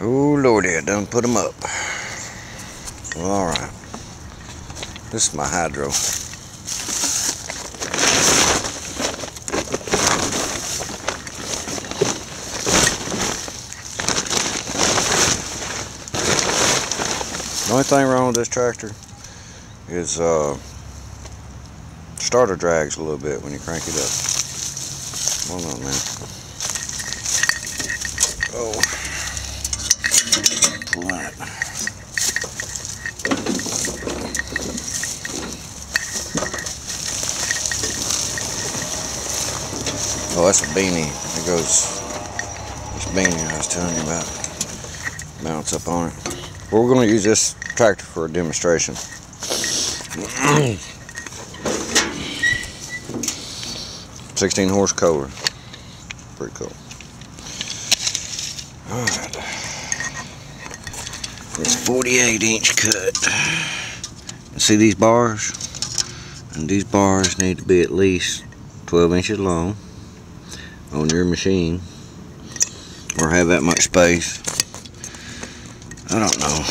Oh lordy, I done put them up. Alright. This is my hydro. The only thing wrong with this tractor is starter drags a little bit when you crank it up. Hold on, man. Oh, pull that. Oh, that's a beanie. It goes. This beanie I was telling you about. Mounts up on it. Well, we're going to use this tractor for a demonstration. 16 horse Kohler. Pretty cool. Alright. It's 48-inch cut. See these bars? And these bars need to be at least 12 inches long on your machine, or have that much space. I don't know.